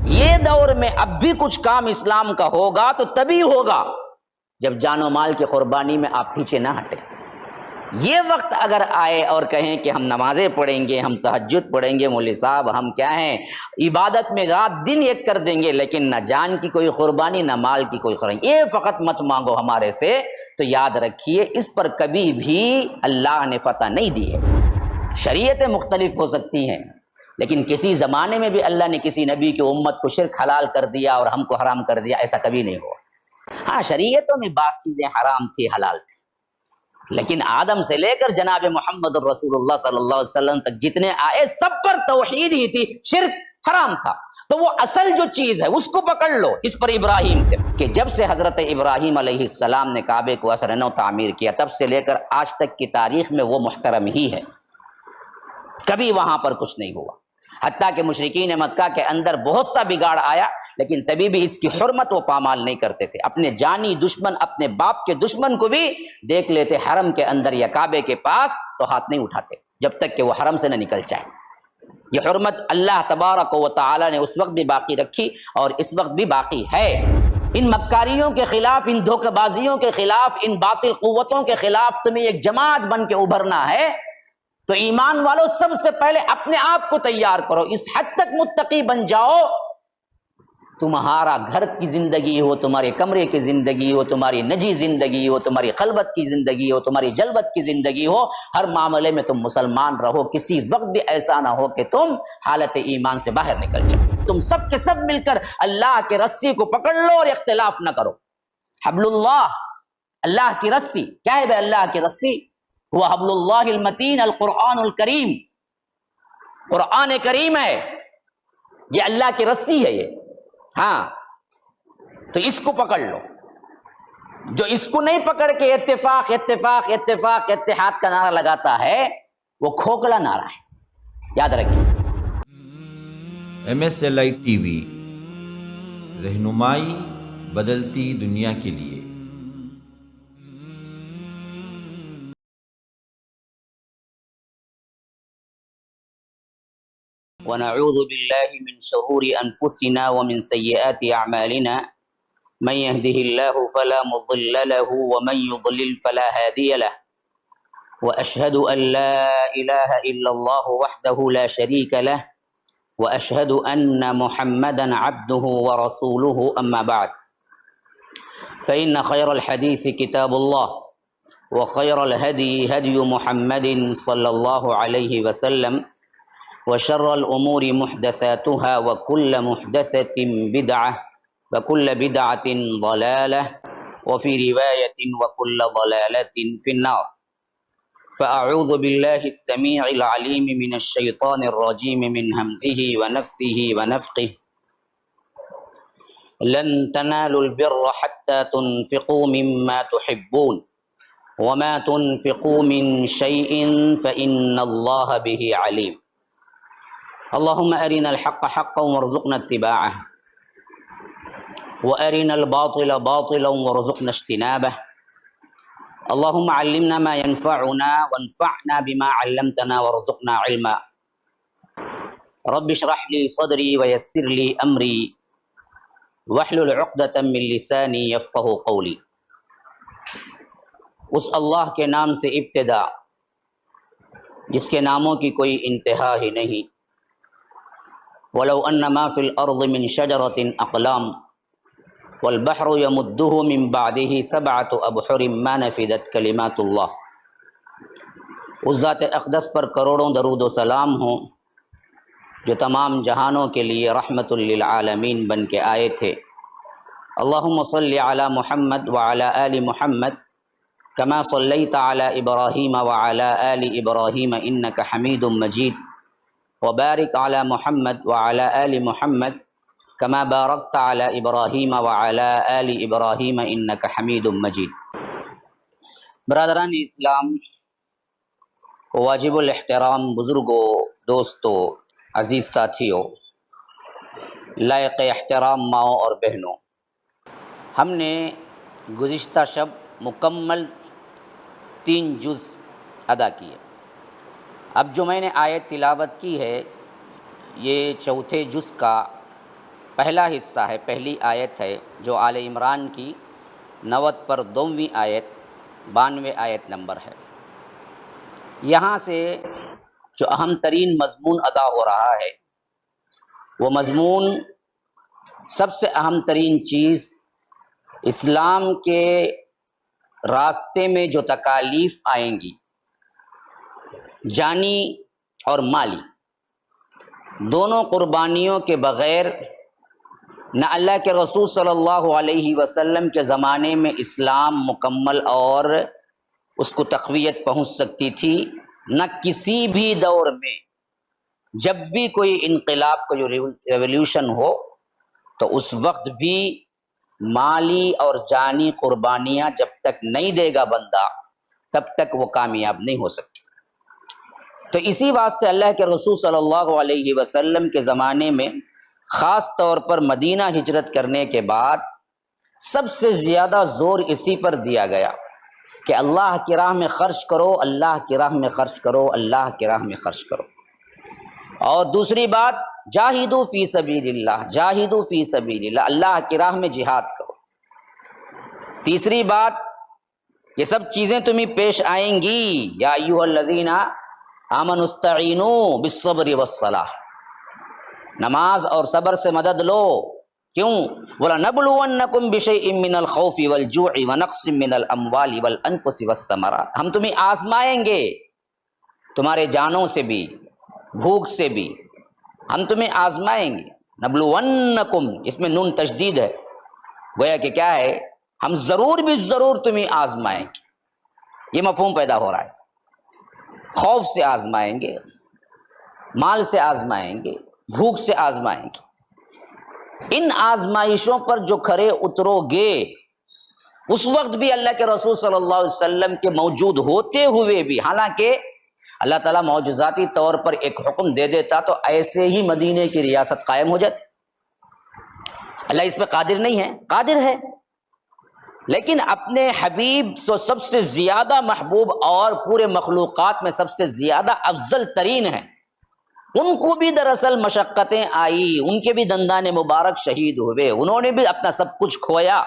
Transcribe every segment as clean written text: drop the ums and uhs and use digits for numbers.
یہ دور میں اب بھی کچھ کام اسلام کا ہوگا تو تبھی ہوگا جب جان و مال کی قربانی میں آپ پیچھے نہ ہٹیں۔ یہ وقت اگر آئے اور کہیں کہ ہم نمازیں پڑھیں گے، ہم تہجد پڑھیں گے، مولوی صاحب ہم کیا ہیں عبادت میں رات دن ایک کر دیں گے، لیکن نہ جان کی کوئی قربانی نہ مال کی کوئی قربانی، یہ فقط مت مانگو ہمارے سے، تو یاد رکھیے اس پر کبھی بھی اللہ نے فتح نہیں دی ہے۔ شریعتیں مختلف ہو سکتی ہیں، لیکن کسی زمانے میں بھی اللہ نے کسی نبی کی امت کو شرک حلال کر دیا اور ہم کو حرام کر دیا، ایسا کبھی نہیں ہوا۔ ہاں شریعتوں میں بعض چیزیں حرام تھی حلال تھی، لیکن آدم سے لے کر جناب محمد الرسول اللہ صلی اللہ علیہ وسلم تک جتنے آئے سب پر توحید ہی تھی، شرک حرام تھا۔ تو وہ اصل جو چیز ہے اس کو پکڑ لو، اس پر ابراہیم تھے کہ جب سے حضرت ابراہیم علیہ السلام نے کعبے کو اثر نو تعمیر کیا، تب سے لے کر آج تک کی تاریخ میں وہ محترم ہی ہے، کبھی وہاں پر کچھ نہیں ہوا۔ حتیٰ کہ مشرکین مکہ کے اندر بہت سا بگاڑ آیا، لیکن تبھی بھی اس کی حرمت وہ پامال نہیں کرتے تھے۔ اپنے جانی دشمن، اپنے باپ کے دشمن کو بھی دیکھ لیتے حرم کے اندر یا کعبے کے پاس تو ہاتھ نہیں اٹھاتے جب تک کہ وہ حرم سے نہ نکل جائے۔ یہ حرمت اللہ تبارک و تعالی نے اس وقت بھی باقی رکھی اور اس وقت بھی باقی ہے۔ ان مکاریوں کے خلاف، ان دھوکہ بازیوں کے خلاف، ان باطل قوتوں کے خلاف تمہیں ایک جماعت بن کے ابھرنا ہے تو ایمان والوں سب سے پہلے اپنے آپ کو تیار کرو، اس حد تک متقی بن جاؤ، تمہارا گھر کی زندگی ہو، تمہارے کمرے کی زندگی ہو، تمہاری نجی زندگی ہو، تمہاری خلوت کی زندگی ہو، تمہاری جلوت کی زندگی ہو، ہر معاملے میں تم مسلمان رہو، کسی وقت بھی ایسا نہ ہو کہ تم حالت ایمان سے باہر نکل جاؤ۔ تم سب کے سب مل کر اللہ کے رسی کو پکڑ لو اور اختلاف نہ کرو۔ حبل اللہ، اللہ کی رسی کیا ہے بھائی؟ اللہ کی رسی وہ حبل اللہ المتین القرآن الکریم، قرآن کریم ہے، یہ اللہ کی رسی ہے یہ۔ ہاں تو اس کو پکڑ لو۔ جو اس کو نہیں پکڑ کے اتفاق اتفاق اتفاق اتحاد کا نعرہ لگاتا ہے وہ کھوکھلا نعرہ ہے، یاد رکھیے۔ MSLI ٹی وی، رہنمائی بدلتی دنیا کے لیے۔ ونعوذ باللہ من شرور انفسنا ومن سیئات اعمالنا من يهده الله فلا مضل له ومن يضلل فلا هادي له واشهد ان لا اله الا الله وحده لا شريك له واشهد ان محمدا عبده ورسوله اما بعد فان خير الحديث كتاب الله وخير الهدي هدي محمد صلى الله عليه وسلم وشر الأمور محدثاتها وكل محدثة بدعة وكل بدعة ضلالة وفي رواية وكل ضلالة في النار فأعوذ بالله السميع العليم من الشيطان الرجيم من همزه ونفثه ونفخه لن تنالوا البر حتى تنفقوا مما تحبون وما تنفقوا من شيء فإن الله به عليم اللهم أرنا الحق حقا وارزقنا اتباعه وأرنا الباطل باطلا وارزقنا اجتنابه اللهم علمنا ما ينفعنا وانفعنا بما علمتنا وارزقنا علما رب اشرح لي صدري ويسر لي أمري واحلل عقدة من لساني يفقه قولي۔ اس اللہ کے نام سے ابتدا جس کے ناموں کی کوئی انتہا ہی نہیں۔ وَلَوْ أَنَّ مَا فِي الْأَرْضِ مِنْ شَجَرَةٍ أَقْلَامٌ وَالْبَحْرُ يَمُدُّهُ مِنْ بَعْدِهِ سَبْعَةُ أَبْحُرٍ مَا نَفِدَتْ كَلِمَاتُ اللَّهِ۔ اس ذات اقدس پر کروڑوں درود و سلام ہوں جو تمام جہانوں کے لیے رحمت للعالمین بن کے آئے تھے۔ اللہم صلی علی محمد وعلی آل محمد کما صلیت علی ابراہیم وعلی آل ابراہیم انک حمید مجید وبارک علی محمد وعلی آل محمد کما بارکت علی ابراہیم وعلی آل ابراہیم انک حمید مجید۔ برادران اسلام، واجب الاحترام بزرگوں، دوستوں، عزیز ساتھیوں، لائق احترام ماؤں اور بہنوں، ہم نے گزشتہ شب مکمل 3 جز ادا کیے۔ اب جو میں نے آیت تلاوت کی ہے یہ چوتھے جز کا پہلا حصہ ہے، پہلی آیت ہے جو آل عمران کی 90 پر 2ویں آیت 92 آیت نمبر ہے۔ یہاں سے جو اہم ترین مضمون ادا ہو رہا ہے وہ مضمون، سب سے اہم ترین چیز، اسلام کے راستے میں جو تکالیف آئیں گی، جانی اور مالی، دونوں قربانیوں کے بغیر نہ اللہ کے رسول صلی اللہ علیہ وسلم کے زمانے میں اسلام مکمل اور اس کو تقویت پہنچ سکتی تھی، نہ کسی بھی دور میں جب بھی کوئی انقلاب کا جو ریولیوشن ہو تو اس وقت بھی مالی اور جانی قربانیاں جب تک نہیں دے گا بندہ تب تک وہ کامیاب نہیں ہو سکتی۔ تو اسی واسطے اللہ کے رسول صلی اللہ علیہ وسلم کے زمانے میں خاص طور پر مدینہ ہجرت کرنے کے بعد سب سے زیادہ زور اسی پر دیا گیا کہ اللہ کی راہ میں خرچ کرو، اللہ کی راہ میں خرچ کرو، اللہ کی راہ میں خرچ کرو۔ اور دوسری بات، جاہدوا فی سبیل اللہ، جاہدوا فی سبیل اللہ، اللہ کی راہ میں جہاد کرو۔ تیسری بات، یہ سب چیزیں تمہیں پیش آئیں گی، یا ایھا الذین آمنوا استعینوا بالصبر والصلاۃ، نماز اور صبر سے مدد لو۔ کیوں؟ وَلَنَبْلُوَنَّكُمْ بِشَيْءٍ مِّنَ الْخَوْفِ وَالْجُوعِ وَنَقْصٍ مِّنَ الْأَمْوَالِ وَالْأَنفُسِ وَالثَّمَرَاتِ، ہم تمہیں آزمائیں گے، تمہارے جانوں سے بھی، بھوک سے بھی ہم تمہیں آزمائیں گے۔ نبلونکم، اس میں نون تشدید ہے، گویا کہ کیا ہے، ہم ضرور بھی ضرور تمہیں آزمائیں گے، یہ مفہوم پیدا ہو رہا ہے۔ خوف سے آزمائیں گے، مال سے آزمائیں گے، بھوک سے آزمائیں گے۔ ان آزمائشوں پر جو کھرے اترو گے، اس وقت بھی اللہ کے رسول صلی اللہ علیہ وسلم کے موجود ہوتے ہوئے بھی، حالانکہ اللہ تعالیٰ معجزاتی طور پر ایک حکم دے دیتا تو ایسے ہی مدینے کی ریاست قائم ہو جاتی۔ اللہ اس پہ قادر نہیں ہے؟ قادر ہے، لیکن اپنے حبیب سب سے زیادہ محبوب اور پورے مخلوقات میں سب سے زیادہ افضل ترین ہیں، ان کو بھی دراصل مشقتیں آئی، ان کے بھی دندان مبارک شہید ہوئے، انہوں نے بھی اپنا سب کچھ کھویا۔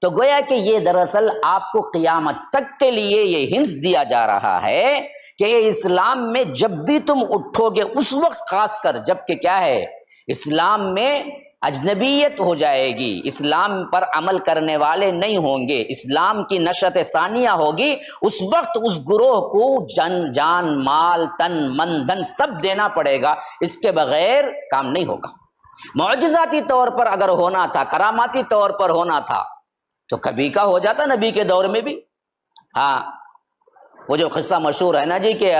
تو گویا کہ یہ دراصل آپ کو قیامت تک کے لیے یہ ہنس دیا جا رہا ہے کہ اسلام میں جب بھی تم اٹھو گے، اس وقت خاص کر جب کہ کیا ہے، اسلام میں اجنبیت ہو جائے گی، اسلام پر عمل کرنے والے نہیں ہوں گے، اسلام کی نشأت ثانیہ ہوگی، اس وقت اس گروہ کو جان مال تن من دھن سب دینا پڑے گا، اس کے بغیر کام نہیں ہوگا۔ معجزاتی طور پر اگر ہونا تھا، کراماتی طور پر ہونا تھا تو کبھی کا ہو جاتا، نبی کے دور میں بھی۔ ہاں، وہ جو قصہ مشہور ہے نا جی کہ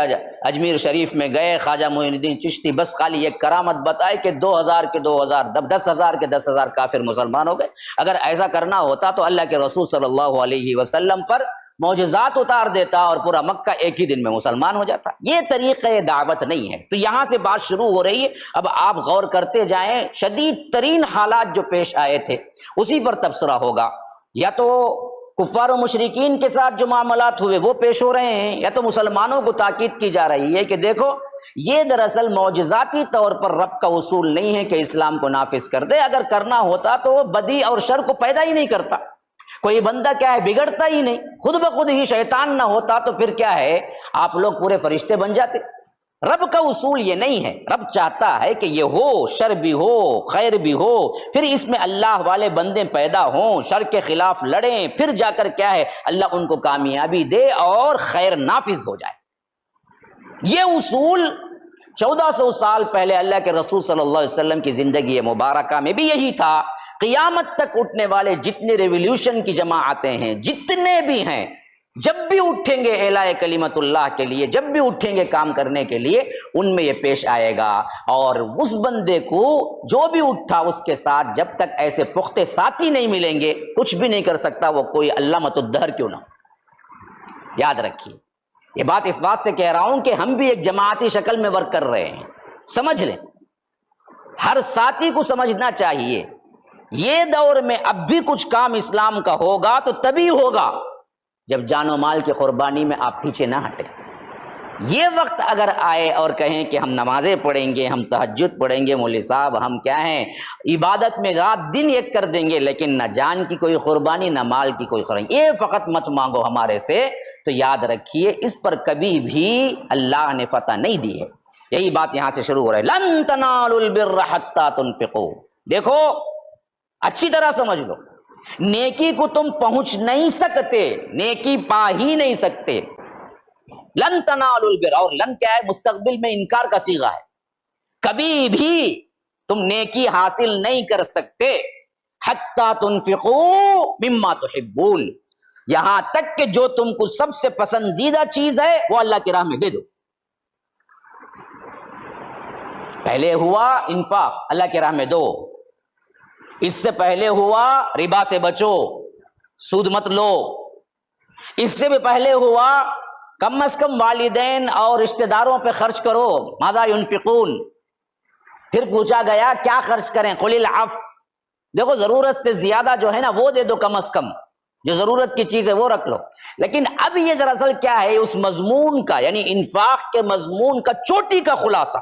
اجمیر شریف میں گئے خواجہ معین الدین چشتی، بس خالی ایک کرامت بتائے کہ 2000 کے 2000 10,000 کے 10,000 کافر مسلمان ہو گئے۔ اگر ایسا کرنا ہوتا تو اللہ کے رسول صلی اللہ علیہ وسلم پر معجزات اتار دیتا اور پورا مکہ ایک ہی دن میں مسلمان ہو جاتا۔ یہ طریقہ دعوت نہیں ہے۔ تو یہاں سے بات شروع ہو رہی ہے، اب آپ غور کرتے جائیں، شدید ترین حالات جو پیش آئے تھے اسی پر تبصرہ ہوگا، یا تو کفار و مشرکین کے ساتھ جو معاملات ہوئے وہ پیش ہو رہے ہیں، یا تو مسلمانوں کو تاکید کی جا رہی ہے کہ دیکھو یہ دراصل معجزاتی طور پر رب کا اصول نہیں ہے کہ اسلام کو نافذ کر دے، اگر کرنا ہوتا تو وہ بدی اور شر کو پیدا ہی نہیں کرتا، کوئی بندہ کیا ہے بگڑتا ہی نہیں، خود بخود ہی شیطان نہ ہوتا تو پھر کیا ہے آپ لوگ پورے فرشتے بن جاتے۔ رب کا اصول یہ نہیں ہے، رب چاہتا ہے کہ یہ ہو، شر بھی ہو خیر بھی ہو، پھر اس میں اللہ والے بندے پیدا ہوں، شر کے خلاف لڑیں، پھر جا کر کیا ہے اللہ ان کو کامیابی دے اور خیر نافذ ہو جائے۔ یہ اصول 1400 سال پہلے اللہ کے رسول صلی اللہ علیہ وسلم کی زندگی مبارکہ میں بھی یہی تھا۔ قیامت تک اٹھنے والے جتنے ریولیوشن کی جماعتیں ہیں، جتنے بھی ہیں، جب بھی اٹھیں گے اعلاء کلمت اللہ کے لیے، جب بھی اٹھیں گے کام کرنے کے لیے، ان میں یہ پیش آئے گا، اور اس بندے کو جو بھی اٹھا اس کے ساتھ جب تک ایسے پختہ ساتھی نہیں ملیں گے کچھ بھی نہیں کر سکتا، وہ کوئی علامۃ الدہر کیوں نہ ہو۔ یاد رکھیے، یہ بات اس واسطے کہہ رہا ہوں کہ ہم بھی ایک جماعتی شکل میں ورک کر رہے ہیں، سمجھ لیں، ہر ساتھی کو سمجھنا چاہیے یہ دور میں اب بھی کچھ کام اسلام کا ہوگا تو تبھی ہوگا جب جان و مال کی قربانی میں آپ پیچھے نہ ہٹیں۔ یہ وقت اگر آئے اور کہیں کہ ہم نمازیں پڑھیں گے، ہم تہجد پڑھیں گے، مولوی صاحب ہم کیا ہیں عبادت میں رات دن ایک کر دیں گے، لیکن نہ جان کی کوئی قربانی نہ مال کی کوئی قربانی، یہ فقط مت مانگو ہمارے سے، تو یاد رکھیے اس پر کبھی بھی اللہ نے فتح نہیں دی ہے۔ یہی بات یہاں سے شروع ہو رہا ہے، لن تنالوا البر حتی تنفقوا۔ دیکھو اچھی طرح سمجھ لو، نیکی کو تم پہنچ نہیں سکتے، نیکی پا ہی نہیں سکتے۔ لن تنالوا البر، اور لن کیا ہے؟ مستقبل میں انکار کا صیغہ ہے، کبھی بھی تم نیکی حاصل نہیں کر سکتے حتی تنفقوا مما تحبون، یہاں تک کہ جو تم کو سب سے پسندیدہ چیز ہے وہ اللہ کی راہ میں دے دو۔ پہلے ہوا انفاق، اللہ کی راہ میں دو، اس سے پہلے ہوا ربا سے بچو، سود مت لو، اس سے بھی پہلے ہوا کم از کم والدین اور رشتہ داروں پہ خرچ کرو، ماذا ينفقون، پھر پوچھا گیا کیا خرچ کریں، قل العفو، دیکھو ضرورت سے زیادہ جو ہے نا وہ دے دو، کم از کم جو ضرورت کی چیز ہے وہ رکھ لو۔ لیکن اب یہ دراصل کیا ہے، اس مضمون کا یعنی انفاق کے مضمون کا چوٹی کا خلاصہ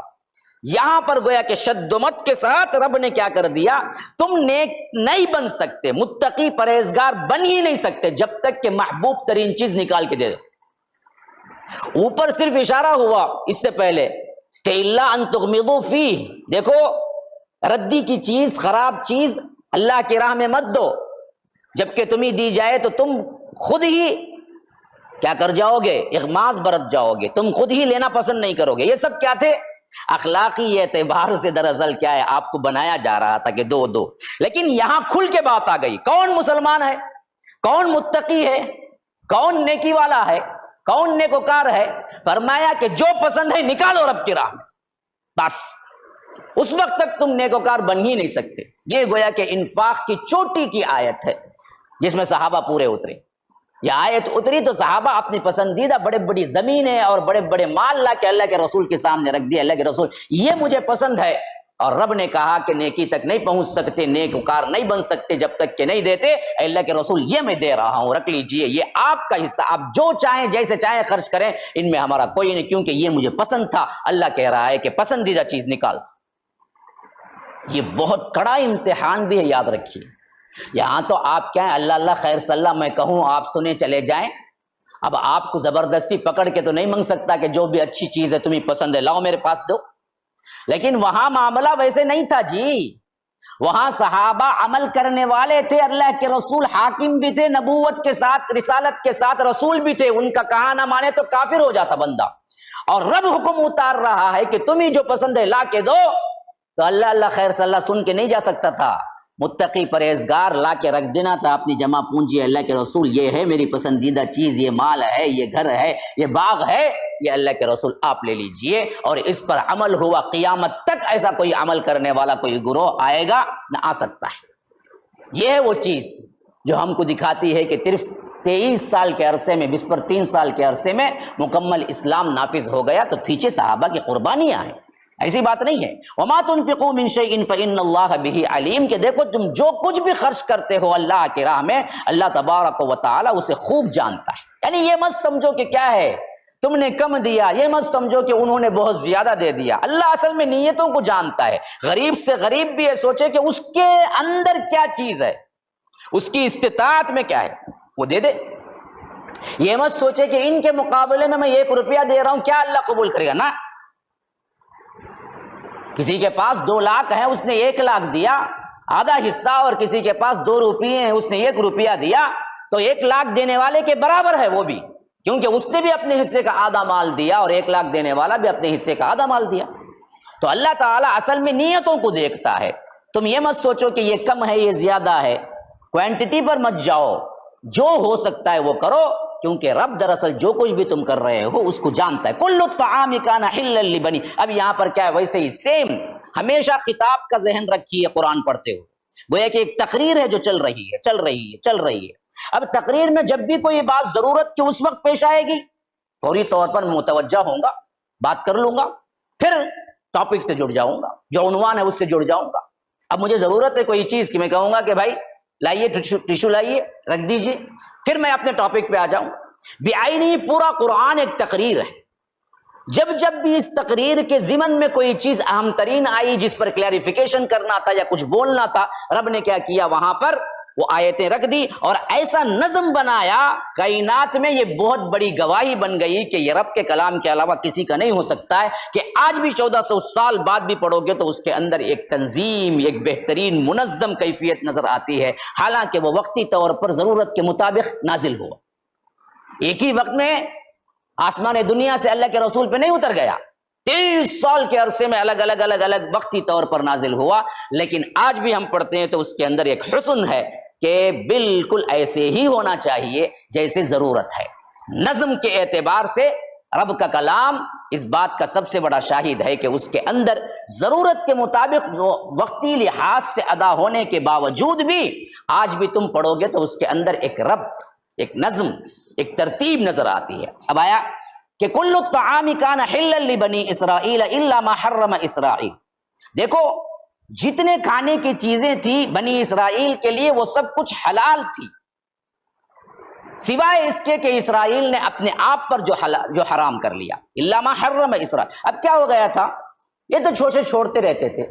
یہاں پر گویا کہ شدمت کے ساتھ رب نے کیا کر دیا، تم نیک نہیں بن سکتے، متقی پرہیزگار بن ہی نہیں سکتے جب تک کہ محبوب ترین چیز نکال کے دے دو۔ اوپر صرف اشارہ ہوا اس سے پہلے کہ الا ان تغمضوا فیہ، دیکھو ردی کی چیز، خراب چیز اللہ کی راہ میں مت دو، جبکہ تمہیں دی جائے تو تم خود ہی کیا کر جاؤ گے، اغماض برت جاؤ گے، تم خود ہی لینا پسند نہیں کرو گے۔ یہ سب کیا تھے؟ اخلاقی اعتبار سے دراصل کیا ہے، آپ کو بنایا جا رہا تھا کہ دو دو، لیکن یہاں کھل کے بات آ گئی، کون مسلمان ہے، کون متقی ہے، کون نیکی والا ہے، کون نیکوکار ہے، فرمایا کہ جو پسند ہے نکالو رب کی راہ میں، بس اس وقت تک تم نیکوکار بن ہی نہیں سکتے۔ یہ گویا کہ انفاق کی چوٹی کی آیت ہے جس میں صحابہ پورے اترے۔ یہ آیت اتری تو صحابہ اپنی پسندیدہ بڑے بڑی زمینیں اور بڑے بڑے مال لا کے اللہ کے رسول کے سامنے رکھ دیا، اللہ کے رسول یہ مجھے پسند ہے، اور رب نے کہا کہ نیکی تک نہیں پہنچ سکتے، نیکوکار نہیں بن سکتے جب تک کہ نہیں دیتے، اللہ کے رسول یہ میں دے رہا ہوں، رکھ لیجئے، یہ آپ کا حصہ، آپ جو چاہیں جیسے چاہیں خرچ کریں، ان میں ہمارا کوئی نہیں، کیونکہ یہ مجھے پسند تھا۔ اللہ کہہ رہا ہے کہ پسندیدہ چیز نکال۔ یہ بہت کڑا امتحان بھی ہے، یاد رکھیے۔ یہاں تو آپ کیا ہے، اللہ اللہ خیر صلی اللہ میں کہوں، آپ سنے چلے جائیں، اب آپ کو زبردستی پکڑ کے تو نہیں مانگ سکتا کہ جو بھی اچھی چیز ہے تمہیں پسند ہے لاؤ میرے پاس دو، لیکن وہاں معاملہ ویسے نہیں تھا جی، وہاں صحابہ عمل کرنے والے تھے، اللہ کے رسول حاکم بھی تھے، نبوت کے ساتھ رسالت کے ساتھ رسول بھی تھے، ان کا کہا نہ مانے تو کافر ہو جاتا بندہ، اور رب حکم اتار رہا ہے کہ تمہیں جو پسند ہے لا کے دو، تو اللہ اللہ خیر صلی اللہ سن کے نہیں جا سکتا تھا، متقی پرہیزگار لا کے رکھ دینا تھا اپنی جمع پونجی، اللہ کے رسول یہ ہے میری پسندیدہ چیز، یہ مال ہے، یہ گھر ہے، یہ باغ ہے، یہ اللہ کے رسول آپ لے لیجئے، اور اس پر عمل ہوا، قیامت تک ایسا کوئی عمل کرنے والا کوئی گروہ آئے گا نہ آ سکتا ہے۔ یہ ہے وہ چیز جو ہم کو دکھاتی ہے کہ صرف 23 سال کے عرصے میں، 20 پر 3 سال کے عرصے میں مکمل اسلام نافذ ہو گیا، تو پیچھے صحابہ کی قربانیاں ہیں، ایسی بات نہیں ہے۔ وما تنفقوا من شيء فإن الله به علیم، کہ دیکھو تم جو کچھ بھی خرچ کرتے ہو اللہ کی راہ میں، اللہ تبارک و تعالی اسے خوب جانتا ہے۔ یعنی یہ مت سمجھو کہ کیا ہے تم نے کم دیا، یہ مت سمجھو کہ انہوں نے بہت زیادہ دے دیا، اللہ اصل میں نیتوں کو جانتا ہے۔ غریب سے غریب بھی ہے، سوچے کہ اس کے اندر کیا چیز ہے، اس کی استطاعت میں کیا ہے، وہ دے دے۔ یہ مت سوچے کہ ان کے مقابلے میں 1 روپیہ دے رہا ہوں کیا اللہ قبول کرے گا، نہ، کسی کے پاس 2 لاکھ ہے، اس نے 1 لاکھ دیا آدھا حصہ، اور کسی کے پاس 2 روپیے ہیں، اس نے 1 روپیہ دیا، تو 1 لاکھ دینے والے کے برابر ہے وہ بھی، کیونکہ اس نے بھی اپنے حصے کا آدھا مال دیا، اور 1 لاکھ دینے والا بھی اپنے حصے کا آدھا مال دیا۔ تو اللہ تعالیٰ اصل میں نیتوں کو دیکھتا ہے۔ تم یہ مت سوچو کہ یہ کم ہے یہ زیادہ ہے، کوانٹٹی پر مت جاؤ، جو ہو سکتا ہے وہ کرو، کیونکہ رب دراصل جو کچھ بھی تم کر رہے ہو اس کو جانتا ہے۔ کل الطعام کان حلا لبنی، اب یہاں پر کیا ہے، ویسے ہی سیم، ہمیشہ خطاب کا ذہن رکھیے قرآن پڑھتے ہو، گویا کہ ایک تقریر ہے جو چل رہی ہے۔ اب تقریر میں جب بھی کوئی بات ضرورت کی اس وقت پیش آئے گی، فوری طور پر متوجہ ہوں گا، بات کر لوں گا، پھر ٹاپک سے جڑ جاؤں گا، جو عنوان ہے اس سے جڑ جاؤں گا۔ اب مجھے ضرورت ہے کوئی چیز کی، میں کہوں گا کہ بھائی لائیے ٹیشو لائیے، رکھ دیجیے، پھر میں اپنے ٹاپک پہ آ جاؤں۔ بعینی پورا قرآن ایک تقریر ہے، جب جب بھی اس تقریر کے ضمن میں کوئی چیز اہم ترین آئی جس پر کلیریفیکیشن کرنا تھا یا کچھ بولنا تھا، رب نے کیا کیا، وہاں پر وہ آیتیں رکھ دی اور ایسا نظم بنایا کائنات میں، یہ بہت بڑی گواہی بن گئی کہ یہ رب کے کلام کے علاوہ کسی کا نہیں ہو سکتا ہے، کہ آج بھی 1400 سال بعد بھی پڑھو گے تو اس کے اندر ایک تنظیم، ایک بہترین منظم کیفیت نظر آتی ہے، حالانکہ وہ وقتی طور پر ضرورت کے مطابق نازل ہوا۔ ایک ہی وقت میں آسمان دنیا سے اللہ کے رسول پہ نہیں اتر گیا، 30 سال کے عرصے میں الگ الگ وقتی طور پر نازل ہوا، لیکن آج بھی ہم پڑھتے ہیں تو اس کے اندر ایک حسن ہے کہ بالکل ایسے ہی ہونا چاہیے جیسے ضرورت ہے۔ نظم کے اعتبار سے رب کا کلام اس بات کا سب سے بڑا شاہد ہے کہ اس کے اندر ضرورت کے مطابق وقتی لحاظ سے ادا ہونے کے باوجود بھی آج بھی تم پڑھو گے تو اس کے اندر ایک ربط، ایک نظم، ایک ترتیب نظر آتی ہے۔ اب آیا کہ کل الطعام کان حلا لبنی اسرائیل الا ما حرم اسرائیل، دیکھو جتنے کھانے کی چیزیں تھی بنی اسرائیل کے لیے وہ سب کچھ حلال تھی، سوائے اس کے کہ اسرائیل نے اپنے آپ پر جو حرام کر لیا، الا ما حرم اسرائیل۔ اب کیا ہو گیا تھا، یہ تو چھوڑتے رہتے تھے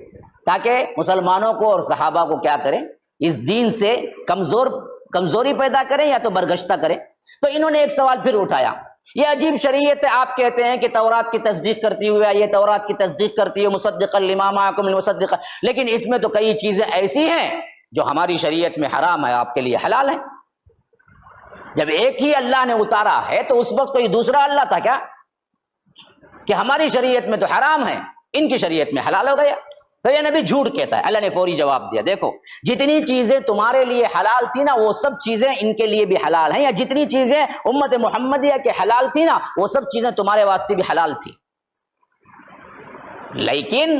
تاکہ مسلمانوں کو اور صحابہ کو کیا کریں، اس دین سے کمزوری پیدا کریں یا تو برگشتہ کریں۔ تو انہوں نے ایک سوال پھر اٹھایا، یہ عجیب شریعت ہے، آپ کہتے ہیں کہ تورات کی تصدیق کرتی ہوئے، یہ تورات کی تصدیق کرتی ہے مصدقا لما معکم مصدقا، لیکن اس میں تو کئی چیزیں ایسی ہیں جو ہماری شریعت میں حرام ہے، آپ کے لیے حلال ہے۔ جب ایک ہی اللہ نے اتارا ہے تو اس وقت کوئی دوسرا اللہ تھا کیا کہ ہماری شریعت میں تو حرام ہے، ان کی شریعت میں حلال ہو گیا؟ تو یہ نبی جھوٹ کہتا ہے۔ اللہ نے فوری جواب دیا، دیکھو جتنی چیزیں تمہارے لیے حلال تھی نا وہ سب چیزیں ان کے لیے بھی حلال ہیں، یا جتنی چیزیں امت محمدیہ کے حلال تھی نا وہ سب چیزیں تمہارے واسطے بھی حلال تھی، لیکن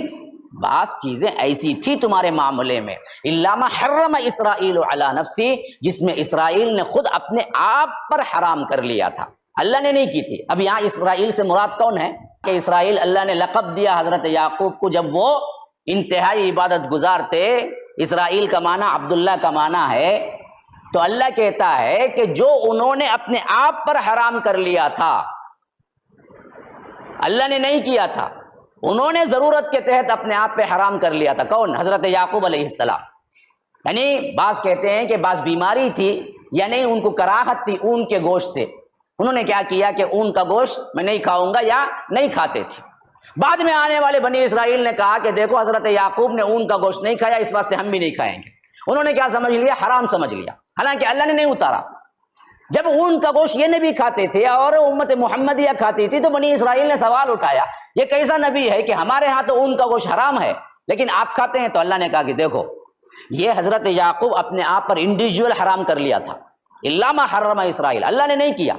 بعض چیزیں ایسی تھی تمہارے معاملے میں، الا ما حرم اسرائیل علی نفسی، جس میں اسرائیل نے خود اپنے آپ پر حرام کر لیا تھا، اللہ نے نہیں کی تھی۔ اب یہاں اسرائیل سے مراد کون ہے کہ اسرائیل اللہ نے لقب دیا حضرت یعقوب کو جب وہ انتہائی عبادت گزار تھے، اسرائیل کا معنی عبداللہ کا معنی ہے، تو اللہ کہتا ہے کہ جو انہوں نے اپنے آپ پر حرام کر لیا تھا اللہ نے نہیں کیا تھا، انہوں نے ضرورت کے تحت اپنے آپ پہ حرام کر لیا تھا۔ کون؟ حضرت یعقوب علیہ السلام۔ یعنی بعض کہتے ہیں کہ بعض بیماری تھی، یعنی ان کو کراہت تھی اون کے گوشت سے، انہوں نے کیا کیا کہ اون کا گوشت میں نہیں کھاؤں گا، یا نہیں کھاتے تھے۔ بعد میں آنے والے بنی اسرائیل نے کہا کہ دیکھو حضرت یعقوب نے اون کا گوشت نہیں کھایا، اس واسطے ہم بھی نہیں کھائیں گے۔ انہوں نے کیا سمجھ لیا؟ حرام سمجھ لیا، حالانکہ اللہ نے نہیں اتارا۔ جب اون کا گوشت یہ نبی کھاتے تھے اور امت محمدیہ کھاتی تھی تو بنی اسرائیل نے سوال اٹھایا، یہ کیسا نبی ہے کہ ہمارے ہاں تو اون کا گوشت حرام ہے لیکن آپ کھاتے ہیں؟ تو اللہ نے کہا کہ دیکھو یہ حضرت یعقوب اپنے آپ پر انڈیویجول حرام کر لیا تھا، الا ما حرم اسرائیل، اللہ نے نہیں کیا۔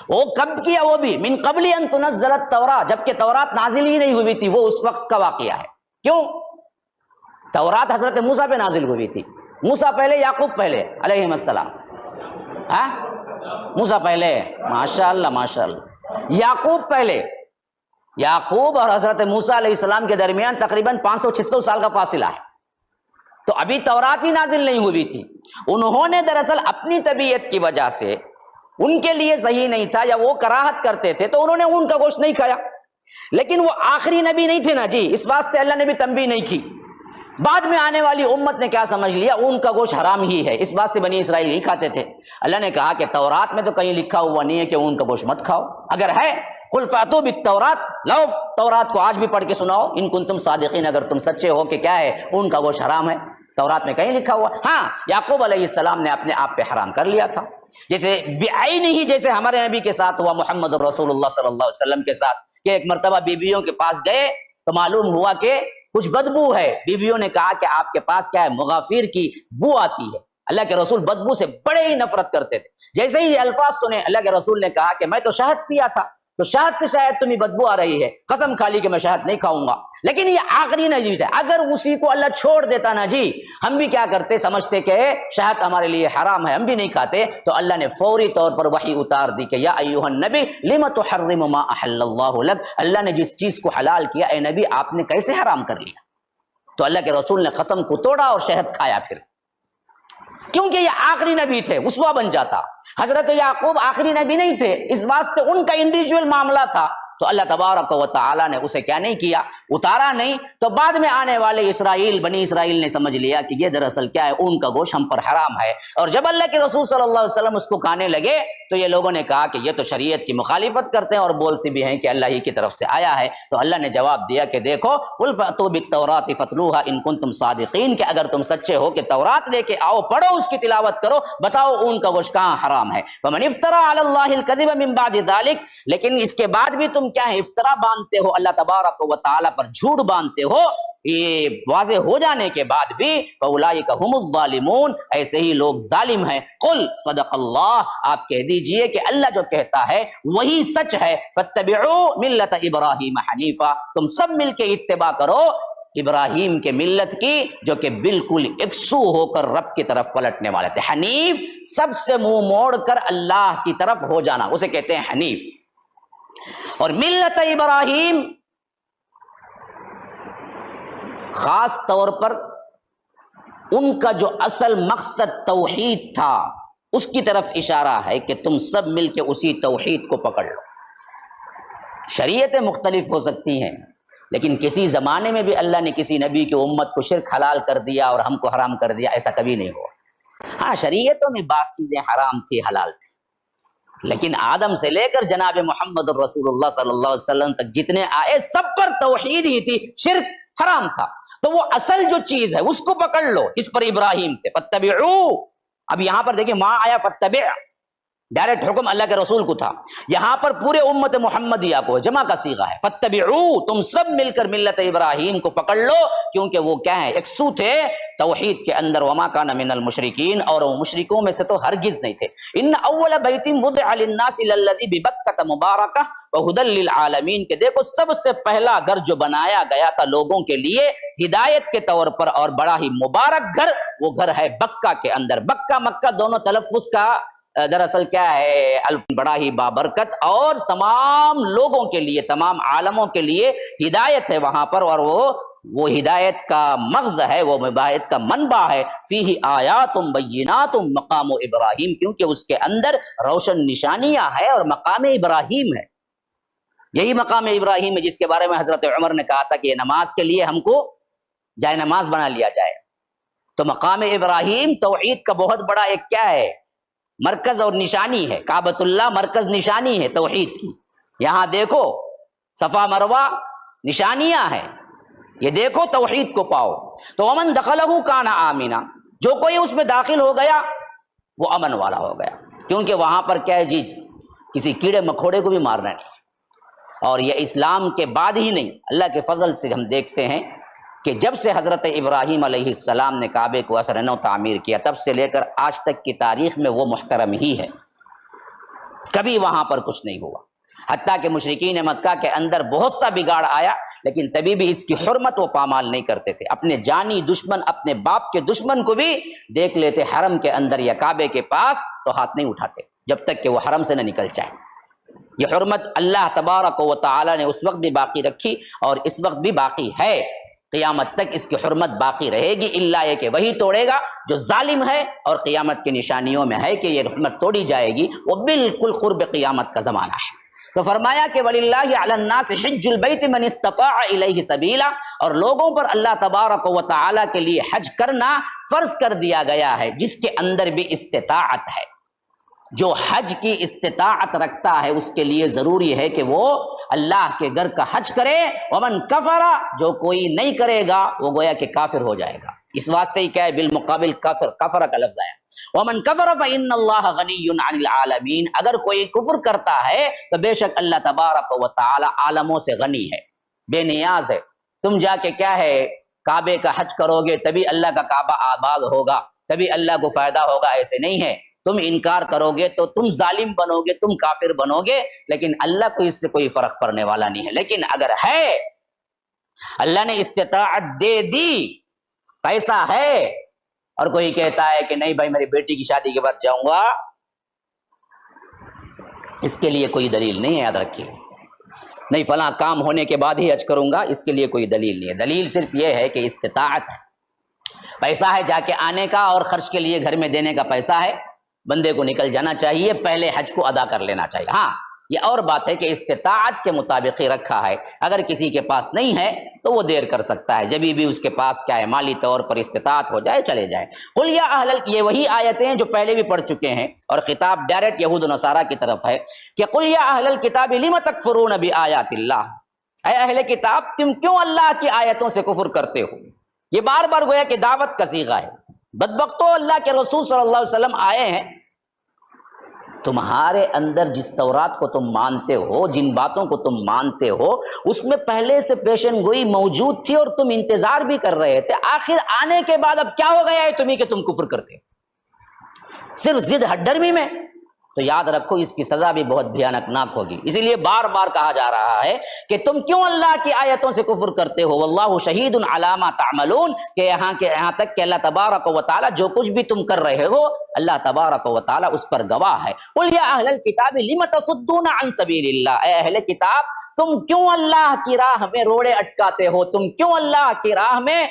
وہ کب کیا؟ وہ بھی من قبل ان تنزل التوراۃ، جبکہ تورات نازل ہی نہیں ہوئی تھی، وہ اس وقت کا واقعہ ہے۔ کیوں؟ تورات حضرت موسیٰ پہ نازل ہوئی تھی، موسیٰ پہلے یعقوب پہلے علیہم السلام، ہاں موسیٰ پہلے، ماشاءاللہ ماشاءاللہ، یعقوب پہلے۔ یعقوب اور حضرت موسیٰ علیہ السلام کے درمیان تقریباً 500-600 سال کا فاصلہ ہے، تو ابھی تورات ہی نازل نہیں ہوئی تھی۔ انہوں نے دراصل اپنی طبیعت کی وجہ سے ان کے لیے صحیح نہیں تھا یا وہ کراہت کرتے تھے تو انہوں نے ان کا گوشت نہیں کھایا، لیکن وہ آخری نبی نہیں تھے نا جی، اس واسطے اللہ نے بھی تنبیہ نہیں کی۔ بعد میں آنے والی امت نے کیا سمجھ لیا؟ اون کا گوشت حرام ہی ہے، اس واسطے بنی اسرائیل نہیں کھاتے تھے۔ اللہ نے کہا کہ تورات میں تو کہیں لکھا ہوا نہیں ہے کہ اون کا گوشت مت کھاؤ، اگر ہے قل فاتوا بالتورات، لاؤ تورات کو آج بھی پڑھ کے سناؤ ان کنتم صادقین، اگر تم سچے ہو کہ کیا ہے اون کا گوشت حرام ہے، تورات میں کہیں لکھا ہوا؟ ہاں یعقوب علیہ السلام نے اپنے آپ پہ حرام کر لیا تھا، جیسے بعین ہی جیسے ہمارے نبی کے ساتھ ہوا، محمد رسول اللہ صلی اللہ علیہ وسلم کے ساتھ، کہ ایک مرتبہ بیویوں کے پاس گئے تو معلوم ہوا کہ کچھ بدبو ہے، بیویوں نے کہا کہ آپ کے پاس کیا ہے؟ مغافیر کی بو آتی ہے۔ اللہ کے رسول بدبو سے بڑے ہی نفرت کرتے تھے، جیسے ہی یہ الفاظ سنے اللہ کے رسول نے کہا کہ میں تو شہد پیا تھا، تو شہد سے شاید تمہیں بدبو آ رہی ہے، قسم کھا لی کہ میں شہد نہیں کھاؤں گا، لیکن یہ آخری نبی تھا، اگر اسی کو اللہ چھوڑ دیتا نا جی، ہم بھی کیا کرتے؟ سمجھتے کہ شہد ہمارے لیے حرام ہے، ہم بھی نہیں کھاتے، تو اللہ نے فوری طور پر وحی اتار دی کہ یا ایھا النبی لم تحرم ما احل اللہ لک، اللہ نے جس چیز کو حلال کیا اے نبی آپ نے کیسے حرام کر لیا؟ تو اللہ کے رسول نے قسم کو توڑا اور شہد کھایا پھر، کیونکہ یہ آخری نبی تھے، اسوہ بن جاتا۔ حضرت یعقوب آخری نبی نہیں تھے، اس واسطے ان کا انڈیویجول معاملہ تھا، تو اللہ تبارک و تعالیٰ نے اسے کیا نہیں کیا، اتارا نہیں. تو بعد میں آنے والے بنی اسرائیل نے سمجھ لیا کہ یہ دراصل کیا ہے، اون کا گوشت ہم پر حرام ہے. اور جب اللہ کے رسول صلی اللہ علیہ وسلم اس کو کھانے لگے تو یہ لوگوں نے کہا کہ یہ تو شریعت کی مخالفت کرتے ہیں اور بولتے بھی ہیں کہ اللہ ہی کی طرف سے آیا ہے. تو اللہ نے جواب دیا کہ دیکھو قل فأتوا بالتوراۃ فاتلوها ان کنتم صادقین، کہ اگر تم سچے ہو کہ تورات لے کے آؤ، پڑھو، اس کی تلاوت کرو، بتاؤ اون کا گوشت کہاں حرام ہے. فمن افترى علی اللہ الکذب من بعد ذلک، لیکن اس کے بعد بھی تم کیا ہے، افطرا باندھتے ہو، اللہ تبارک و تعالی پر جھوٹ باندھتے ہو، یہ واضح ہو جانے کے بعد بھی، فاولئک هم الظالمون، ایسے ہی لوگ ظالم ہیں. قل صدق اللہ، آپ کہہ دیجئے کہ اللہ جو کہتا ہے وہی سچ ہے. فاتبعوا ملت ابراہیم حنیفا، تم سب مل کے اتباع کرو ابراہیم کے ملت کی، جو کہ بالکل یکسو ہو کر رب کی طرف پلٹنے والے تھے. حنیف، سب سے منہ موڑ کر اللہ کی طرف ہو جانا، اسے کہتے ہیں حنیف. اور ملت ابراہیم خاص طور پر ان کا جو اصل مقصد توحید تھا، اس کی طرف اشارہ ہے کہ تم سب مل کے اسی توحید کو پکڑ لو. شریعتیں مختلف ہو سکتی ہیں، لیکن کسی زمانے میں بھی اللہ نے کسی نبی کی امت کو شرک حلال کر دیا اور ہم کو حرام کر دیا، ایسا کبھی نہیں ہوا. ہاں، شریعتوں میں بعض چیزیں حرام تھی، حلال تھی، لیکن آدم سے لے کر جناب محمد الرسول اللہ صلی اللہ علیہ وسلم تک جتنے آئے سب پر توحید ہی تھی، شرک حرام تھا. تو وہ اصل جو چیز ہے اس کو پکڑ لو، اس پر ابراہیم تھے. فاتبعوا، اب یہاں پر دیکھیں وہاں آیا فاتبع، ڈائریکٹ حکم اللہ کے رسول کو تھا. یہاں پر پورے امت محمدیہ کو جمع کا صیغہ ہے. فاتبعوا، تم سب مل کر ملت ابراہیم کو پکڑ لو، کیونکہ وہ کیا ہے، یکسو تھے توحید کے اندر. وما کان من المشرکین، اور وہ مشرکوں میں سے تو ہرگز نہیں تھے. ان اول بیت وضع للناس للذی ببکۃ مبارکہ وہدی للعالمین، کہ دیکھو سب سے پہلا گھر جو بنایا گیا تھا لوگوں کے لیے ہدایت کے طور پر اور بڑا ہی مبارک گھر، وہ گھر ہے بکہ کے اندر. بکہ مکہ دونوں تلفظ کا دراصل کیا ہے، الف، بڑا ہی بابرکت، اور تمام لوگوں کے لیے، تمام عالموں کے لیے ہدایت ہے وہاں پر. اور وہ ہدایت کا مغز ہے، وہ ہدایت کا منبع ہے. فیہ آیات بینات مقام ابراہیم، کیونکہ اس کے اندر روشن نشانیاں ہے اور مقام ابراہیم ہے. یہی مقام ابراہیم ہے جس کے بارے میں حضرت عمر نے کہا تھا کہ یہ نماز کے لیے ہم کو جائے نماز بنا لیا جائے. تو مقام ابراہیم توحید کا بہت بڑا ایک کیا ہے، مرکز اور نشانی ہے. کعبۃ اللہ مرکز نشانی ہے توحید کی. یہاں دیکھو صفا مروہ نشانیاں ہیں، یہ دیکھو توحید کو پاؤ. تو ومن دخلہ کان آمنا، جو کوئی اس میں داخل ہو گیا وہ امن والا ہو گیا، کیونکہ وہاں پر کیا ہے جی، کسی کیڑے مکوڑے کو بھی مارنا نہیں. اور یہ اسلام کے بعد ہی نہیں، اللہ کے فضل سے ہم دیکھتے ہیں کہ جب سے حضرت ابراہیم علیہ السلام نے کعبے کو اثر نو تعمیر کیا، تب سے لے کر آج تک کی تاریخ میں وہ محترم ہی ہے، کبھی وہاں پر کچھ نہیں ہوا. حتیٰ کہ مشرکین مکہ کے اندر بہت سا بگاڑ آیا، لیکن تبھی بھی اس کی حرمت وہ پامال نہیں کرتے تھے. اپنے جانی دشمن، اپنے باپ کے دشمن کو بھی دیکھ لیتے حرم کے اندر یا کعبے کے پاس تو ہاتھ نہیں اٹھاتے جب تک کہ وہ حرم سے نہ نکل جائے. یہ حرمت اللہ تبارک و تعالی نے اس وقت بھی باقی رکھی اور اس وقت بھی باقی ہے، قیامت تک اس کی حرمت باقی رہے گی. اللہ یہ کہ وہی توڑے گا جو ظالم ہے، اور قیامت کی نشانیوں میں ہے کہ یہ حرمت توڑی جائے گی. وہ بالکل قرب قیامت کا زمانہ ہے. تو فرمایا کہ وَلِلَّهِ عَلَى النَّاسِ حِجُّ الْبَيْتِ مَنِ اسْتَطَاعَ إِلَيْهِ سَبِيلًا، اور لوگوں پر اللہ تبارک و تعالی کے لیے حج کرنا فرض کر دیا گیا ہے جس کے اندر بھی استطاعت ہے. جو حج کی استطاعت رکھتا ہے اس کے لیے ضروری ہے کہ وہ اللہ کے گھر کا حج کرے. ومن کفر، جو کوئی نہیں کرے گا وہ گویا کہ کافر ہو جائے گا. اس واسطے ہی کیا ہے، بالمقابل کفر کا لفظ آیا. ومن کفر فإن اللہ غنی عن العالمین، اگر کوئی کفر کرتا ہے تو بے شک اللہ تبارک و تعالی عالموں سے غنی ہے، بے نیاز ہے. تم جا کے کیا ہے کعبے کا حج کرو گے تبھی اللہ کا کعبہ آباد ہوگا، تبھی اللہ کو فائدہ ہوگا، ایسے نہیں ہے. تم انکار کرو گے تو تم ظالم بنو گے، تم کافر بنو گے، لیکن اللہ کو اس سے کوئی فرق پڑنے والا نہیں ہے. لیکن اگر ہے، اللہ نے استطاعت دے دی، پیسہ ہے، اور کوئی کہتا ہے کہ نہیں بھائی میری بیٹی کی شادی کے بعد جاؤں گا، اس کے لیے کوئی دلیل نہیں ہے. یاد رکھیے، نہیں فلاں کام ہونے کے بعد ہی حج کروں گا، اس کے لیے کوئی دلیل نہیں ہے. دلیل صرف یہ ہے کہ استطاعت ہے، پیسہ ہے، جا کے آنے کا اور خرچ کے لیے گھر میں دینے کا پیسہ ہے، بندے کو نکل جانا چاہیے، پہلے حج کو ادا کر لینا چاہیے. ہاں یہ اور بات ہے کہ استطاعت کے مطابق ہی رکھا ہے، اگر کسی کے پاس نہیں ہے تو وہ دیر کر سکتا ہے، جب بھی اس کے پاس کیا ہے مالی طور پر استطاعت ہو جائے چلے جائے۔ قل یا اہل، یہ وہی آیتیں ہیں جو پہلے بھی پڑھ چکے ہیں، اور خطاب ڈائریکٹ یہود و نصارہ کی طرف ہے کہ قل یا اہل الکتاب لم تکفرون بآیات اللہ، اے اہل کتاب تم کیوں اللہ کی آیتوں سے کفر کرتے ہو؟ یہ بار بار گویا کہ دعوت کا صیغہ ہے۔ بدبختو، اللہ کے رسول صلی اللہ علیہ وسلم آئے ہیں، تمہارے اندر جس تورات کو تم مانتے ہو، جن باتوں کو تم مانتے ہو، اس میں پہلے سے پیشن گوئی موجود تھی اور تم انتظار بھی کر رہے تھے، آخر آنے کے بعد اب کیا ہو گیا ہے تمہیں کہ تم کفر کرتے صرف ضد ہڈرمی میں؟ تو یاد رکھو اس کی سزا بھی بہت بھیانک ہوگی۔ اسی لیے بار بار کہا جا رہا ہے کہ تم کیوں اللہ کی آیتوں سے کفر کرتے ہو، واللہ شہید علی ما تعملون، کہ یہاں تک کہ اللہ تبارک و تعالی جو کچھ بھی تم کر رہے ہو اللہ تبارک و تعالی اس پر گواہ ہے۔ قل یا اہل الکتاب لم تصدون عن سبیل اللہ، اے اہل کتاب تم کیوں اللہ کی راہ میں روڑے اٹکاتے ہو، تم کیوں اللہ کی راہ میں